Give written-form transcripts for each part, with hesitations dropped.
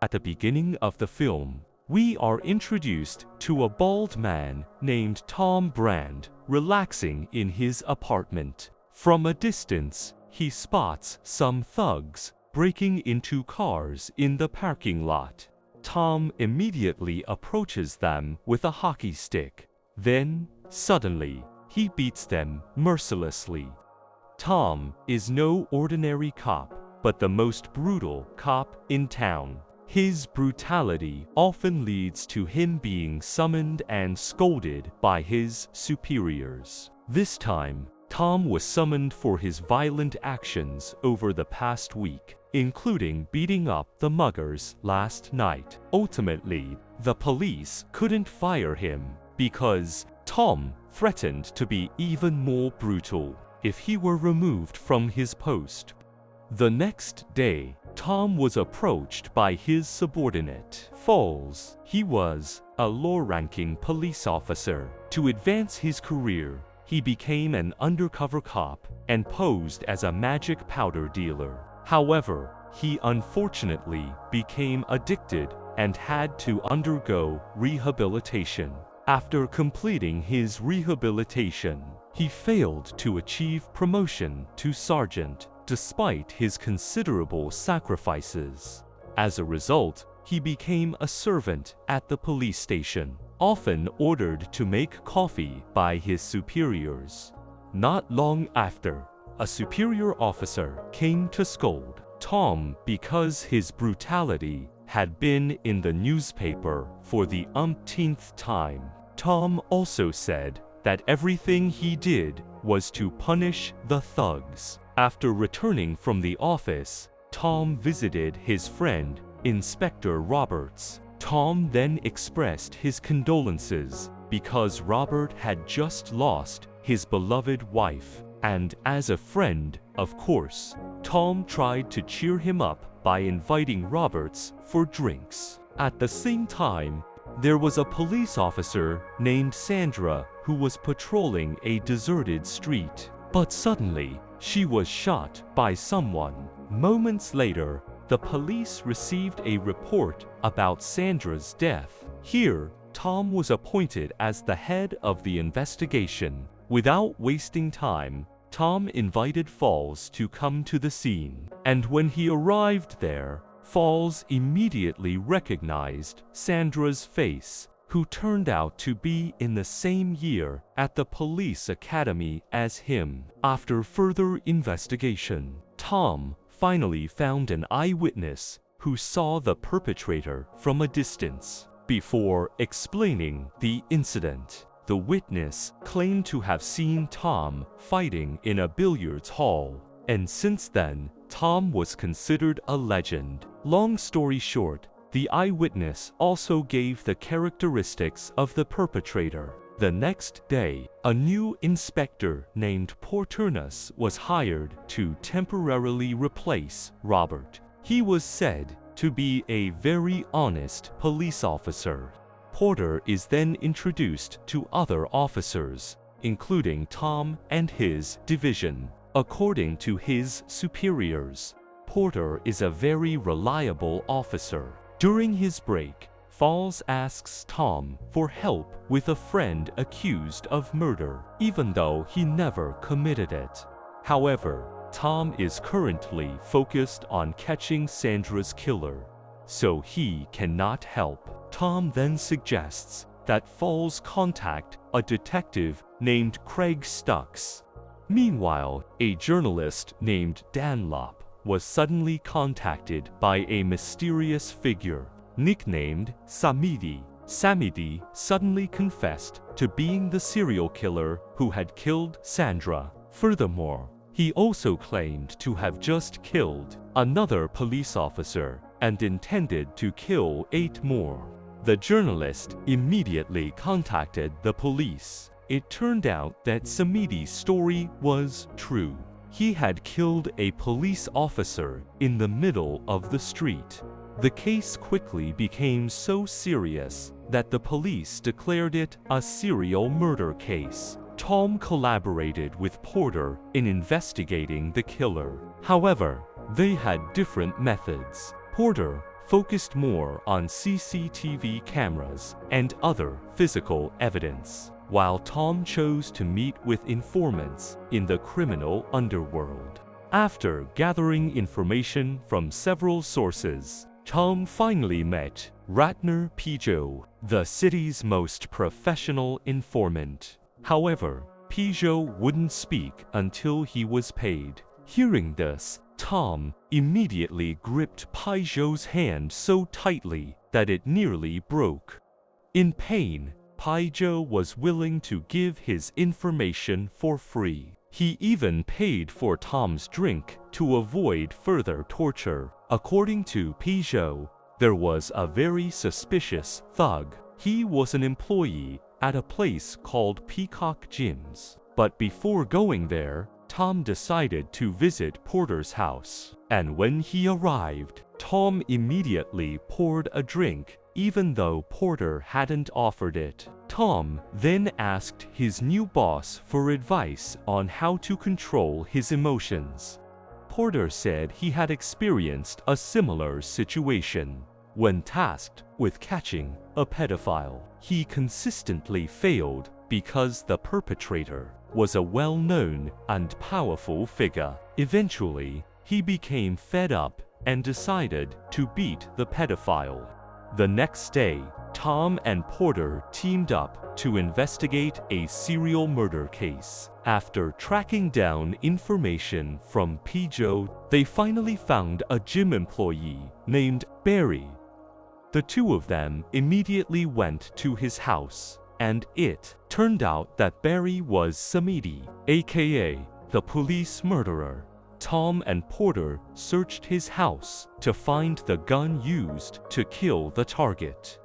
At the beginning of the film, we are introduced to a bald man named Tom Brand relaxing in his apartment. From a distance, he spots some thugs breaking into cars in the parking lot. Tom immediately approaches them with a hockey stick. Then, suddenly, he beats them mercilessly. Tom is no ordinary cop, but the most brutal cop in town. His brutality often leads to him being summoned and scolded by his superiors. This time, Tom was summoned for his violent actions over the past week, including beating up the muggers last night. Ultimately, the police couldn't fire him because Tom threatened to be even more brutal if he were removed from his post. The next day, Tom was approached by his subordinate, Falls. He was a low-ranking police officer. To advance his career, he became an undercover cop and posed as a magic powder dealer. However, he unfortunately became addicted and had to undergo rehabilitation. After completing his rehabilitation, he failed to achieve promotion to sergeant despite his considerable sacrifices. As a result, he became a servant at the police station, often ordered to make coffee by his superiors. Not long after, a superior officer came to scold Tom because his brutality had been in the newspaper for the umpteenth time. Tom also said that everything he did was to punish the thugs. After returning from the office, Tom visited his friend, Inspector Roberts. Tom then expressed his condolences because Robert had just lost his beloved wife, and as a friend, of course, Tom tried to cheer him up by inviting Roberts for drinks. At the same time, there was a police officer named Sandra who was patrolling a deserted street. But suddenly, she was shot by someone. Moments later, the police received a report about Sandra's death. Here, Tom was appointed as the head of the investigation. Without wasting time, Tom invited Falls to come to the scene. And when he arrived there, Falls immediately recognized Sandra's face, who turned out to be in the same year at the police academy as him. After further investigation, Tom finally found an eyewitness who saw the perpetrator from a distance. Before explaining the incident, the witness claimed to have seen Tom fighting in a billiards hall, and since then, Tom was considered a legend. Long story short, the eyewitness also gave the characteristics of the perpetrator. The next day, a new inspector named Porturnus was hired to temporarily replace Robert. He was said to be a very honest police officer. Porter is then introduced to other officers, including Tom and his division. According to his superiors, Porter is a very reliable officer. During his break, Falls asks Tom for help with a friend accused of murder, even though he never committed it. However, Tom is currently focused on catching Sandra's killer, so he cannot help. Tom then suggests that Falls contact a detective named Craig Stux. Meanwhile, a journalist named Dunlop was suddenly contacted by a mysterious figure, nicknamed Samedi. Samedi suddenly confessed to being the serial killer who had killed Sandra. Furthermore, he also claimed to have just killed another police officer and intended to kill 8 more. The journalist immediately contacted the police. It turned out that Samedi's story was true. He had killed a police officer in the middle of the street. The case quickly became so serious that the police declared it a serial murder case. Tom collaborated with Porter in investigating the killer. However, they had different methods. Porter focused more on CCTV cameras and other physical evidence, while Tom chose to meet with informants in the criminal underworld. After gathering information from several sources, Tom finally met Ratner Peugeot, the city's most professional informant. However, Peugeot wouldn't speak until he was paid. Hearing this, Tom immediately gripped Peugeot's hand so tightly that it nearly broke. In pain, Peugeot was willing to give his information for free. He even paid for Tom's drink to avoid further torture. According to Peugeot, there was a very suspicious thug. He was an employee at a place called Peacock Gyms. But before going there, Tom decided to visit Porter's house. And when he arrived, Tom immediately poured a drink, even though Porter hadn't offered it. Tom then asked his new boss for advice on how to control his emotions. Porter said he had experienced a similar situation. When tasked with catching a pedophile, he consistently failed because the perpetrator was a well-known and powerful figure. Eventually, he became fed up and decided to beat the pedophile. The next day, Tom and Porter teamed up to investigate a serial murder case. After tracking down information from Peugeot, they finally found a gym employee named Barry. The two of them immediately went to his house, and it turned out that Barry was Samedi, aka the police murderer. Tom and Porter searched his house to find the gun used to kill the target.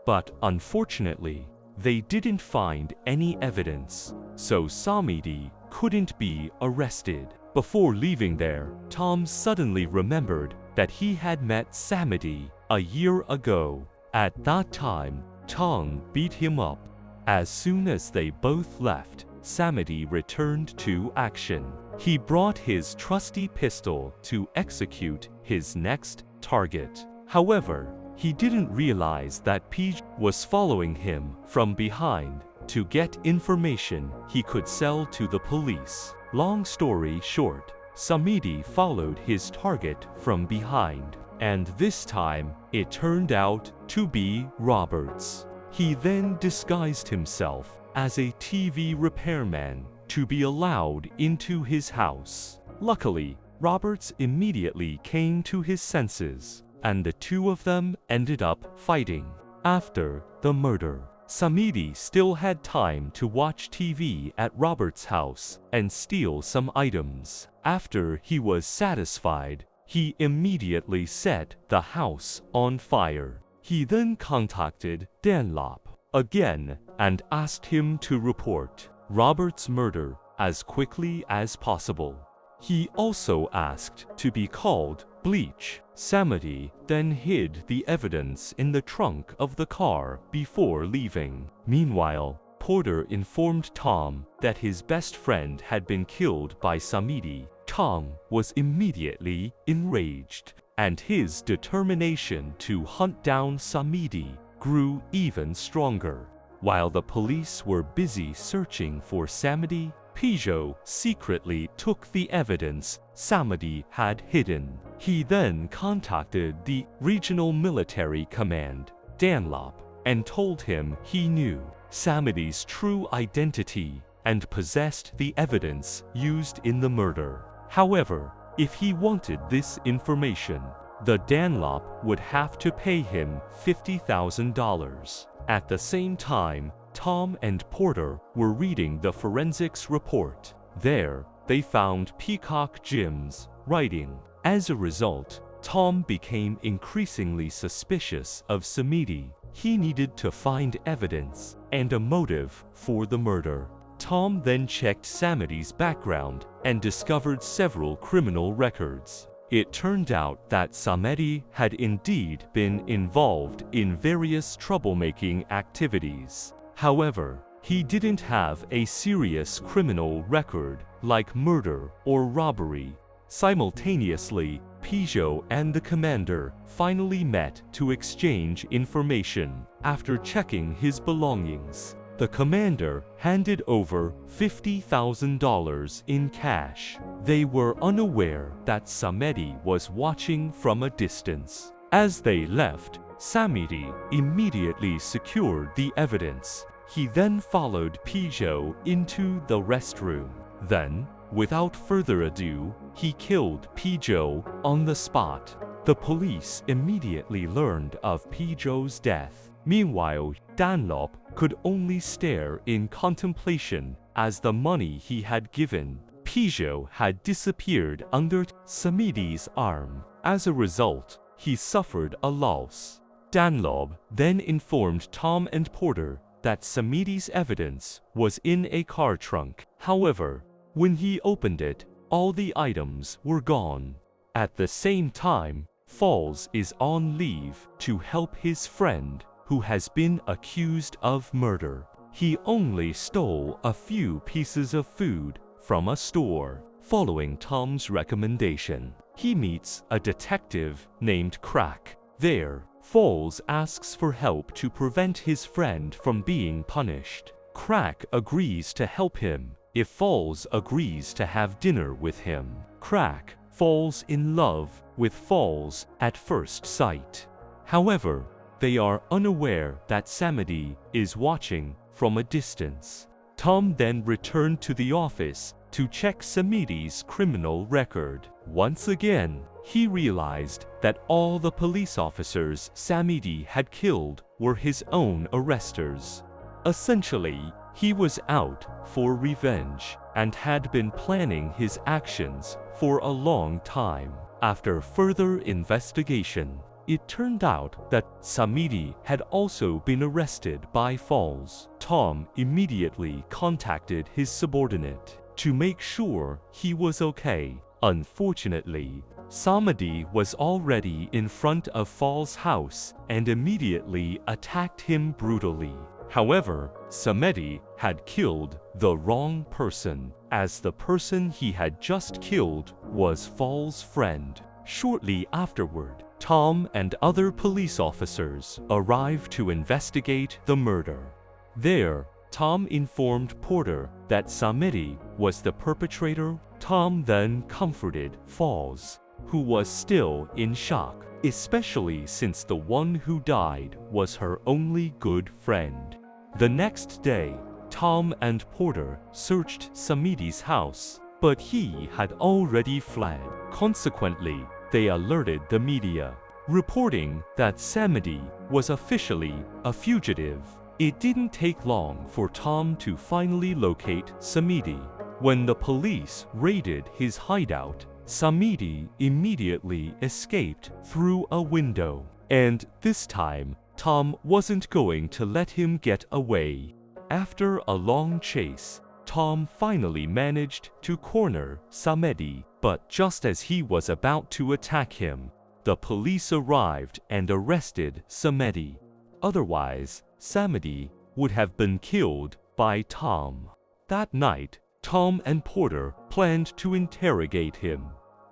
But unfortunately, they didn't find any evidence, so Samedi couldn't be arrested. Before leaving there, Tom suddenly remembered that he had met Samedi a year ago. At that time, Tom beat him up. As soon as they both left, Samedi returned to action. He brought his trusty pistol to execute his next target. However, he didn't realize that Peugeot was following him from behind to get information he could sell to the police. Long story short, Samedi followed his target from behind, and this time it turned out to be Roberts. He then disguised himself as a TV repairman to be allowed into his house. Luckily, Roberts immediately came to his senses, and the two of them ended up fighting. After the murder, Samedi still had time to watch TV at Roberts' house and steal some items. After he was satisfied, he immediately set the house on fire. He then contacted Dunlop again and asked him to report Robert's murder as quickly as possible. He also asked to be called BLITZ. Samedi then hid the evidence in the trunk of the car before leaving. Meanwhile, Porter informed Tom that his best friend had been killed by Samedi. Tom was immediately enraged, and his determination to hunt down Samedi grew even stronger. While the police were busy searching for Samedi, Peugeot secretly took the evidence Samedi had hidden. He then contacted the Regional Military Command, Dunlop, and told him he knew Samedi's true identity and possessed the evidence used in the murder. However, if he wanted this information, the Dunlop would have to pay him $50,000. At the same time, Tom and Porter were reading the forensics report. There, they found Peacock Gyms writing. As a result, Tom became increasingly suspicious of Samedi. He needed to find evidence and a motive for the murder. Tom then checked Samedi's background and discovered several criminal records. It turned out that Samedi had indeed been involved in various troublemaking activities. However, he didn't have a serious criminal record like murder or robbery. Simultaneously, Pijo and the commander finally met to exchange information. After checking his belongings, the commander handed over $50,000 in cash. They were unaware that Samedi was watching from a distance. As they left, Samedi immediately secured the evidence. He then followed Pijo into the restroom. Then, without further ado, he killed Pijo on the spot. The police immediately learned of Pijo's death. Meanwhile, Dunlop could only stare in contemplation as the money he had given Pijo had disappeared under Samedi's arm. As a result, he suffered a loss. Dunlop then informed Tom and Porter that Samedi's evidence was in a car trunk. However, when he opened it, all the items were gone. At the same time, Falls is on leave to help his friend, who has been accused of murder. He only stole a few pieces of food from a store. Following Tom's recommendation, he meets a detective named Crack. There, Falls asks for help to prevent his friend from being punished. Crack agrees to help him if Falls agrees to have dinner with him. Crack falls in love with Falls at first sight. However, they are unaware that Samedi is watching from a distance. Tom then returned to the office to check Samedi's criminal record. Once again, he realized that all the police officers Samedi had killed were his own arresters. Essentially, he was out for revenge and had been planning his actions for a long time. After further investigation, it turned out that Samedi had also been arrested by Falls. Tom immediately contacted his subordinate to make sure he was okay. Unfortunately, Samedi was already in front of Falls' house and immediately attacked him brutally. However, Samedi had killed the wrong person, as the person he had just killed was Falls' friend. Shortly afterward, Tom and other police officers arrived to investigate the murder. There, Tom informed Porter that Samedi was the perpetrator. Tom then comforted Falls, who was still in shock, especially since the one who died was her only good friend. The next day, Tom and Porter searched Samedi's house, but he had already fled. Consequently, they alerted the media, reporting that Samedi was officially a fugitive. It didn't take long for Tom to finally locate Samedi. When the police raided his hideout, Samedi immediately escaped through a window. And this time, Tom wasn't going to let him get away. After a long chase, Tom finally managed to corner Samedi, but just as he was about to attack him, the police arrived and arrested Samedi. Otherwise, Samedi would have been killed by Tom. That night, Tom and Porter planned to interrogate him.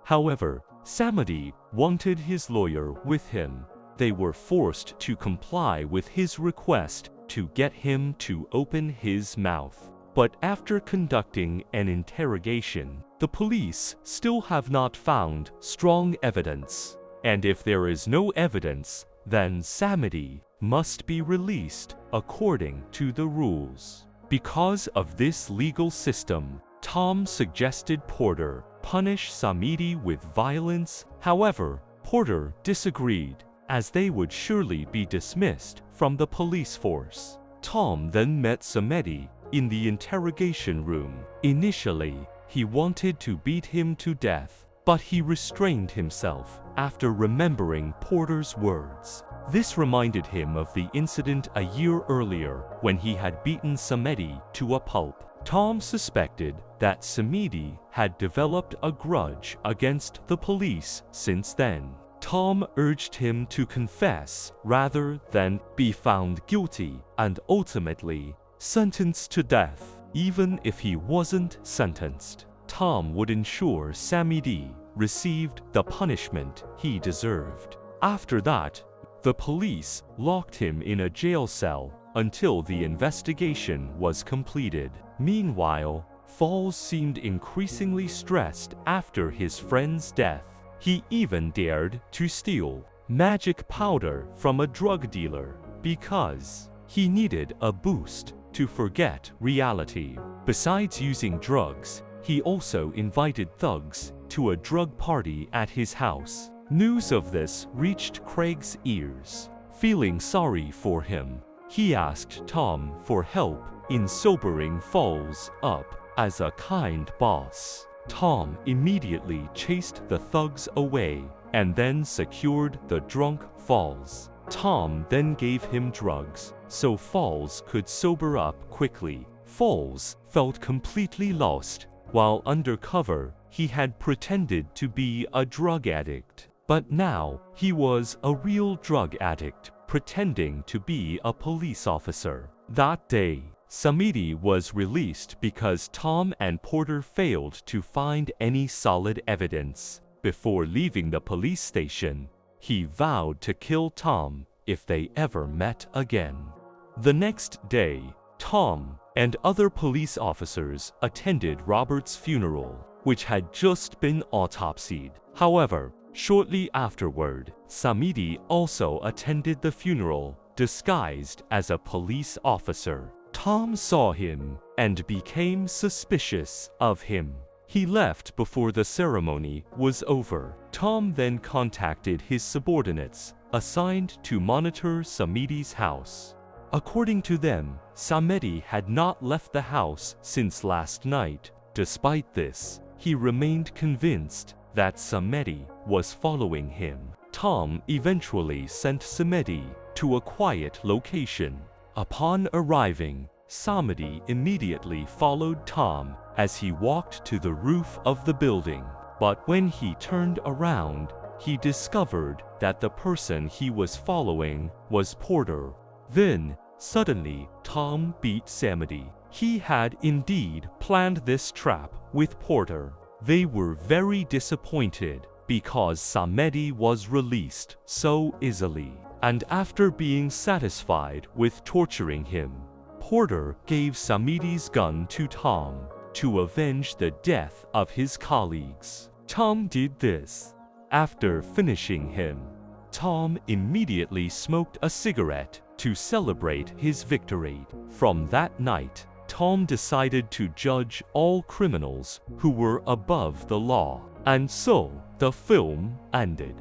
However, Samedi wanted his lawyer with him. They were forced to comply with his request to get him to open his mouth. But after conducting an interrogation, the police still have not found strong evidence. And if there is no evidence, then Samedi must be released according to the rules. Because of this legal system, Tom suggested Porter punish Samedi with violence. However, Porter disagreed, as they would surely be dismissed from the police force. Tom then met Samedi in the interrogation room. Initially, he wanted to beat him to death, but he restrained himself after remembering Porter's words. This reminded him of the incident a year earlier when he had beaten Samedi to a pulp. Tom suspected that Samedi had developed a grudge against the police since then. Tom urged him to confess rather than be found guilty and ultimately sentenced to death. Even if he wasn't sentenced, Tom would ensure Samedi received the punishment he deserved. After that, the police locked him in a jail cell until the investigation was completed. Meanwhile, Falls seemed increasingly stressed after his friend's death. He even dared to steal magic powder from a drug dealer because he needed a boost to forget reality. Besides using drugs, he also invited thugs to a drug party at his house. News of this reached Craig's ears. Feeling sorry for him, he asked Tom for help in sobering Falls up as a kind boss. Tom immediately chased the thugs away and then secured the drunk Falls. Tom then gave him drugs so Falls could sober up quickly. Falls felt completely lost. While undercover, he had pretended to be a drug addict. But now, he was a real drug addict, pretending to be a police officer. That day, Samedi was released because Tom and Porter failed to find any solid evidence. Before leaving the police station, he vowed to kill Tom if they ever met again. The next day, Tom and other police officers attended Robert's funeral, which had just been autopsied. However, shortly afterward, Samedi also attended the funeral, disguised as a police officer. Tom saw him and became suspicious of him. He left before the ceremony was over. Tom then contacted his subordinates, assigned to monitor Samedi's house. According to them, Samedi had not left the house since last night. Despite this, he remained convinced that Samedi was following him. Tom eventually sent Samedi to a quiet location. Upon arriving, Samedi immediately followed Tom as he walked to the roof of the building. But when he turned around, he discovered that the person he was following was Porter. Then, suddenly, Tom beat Samedi. He had indeed planned this trap with Porter. They were very disappointed because Samedi was released so easily. And after being satisfied with torturing him, Porter gave Samedi's gun to Tom to avenge the death of his colleagues. Tom did this. After finishing him, Tom immediately smoked a cigarette to celebrate his victory. From that night, Tom decided to judge all criminals who were above the law. And so, the film ended.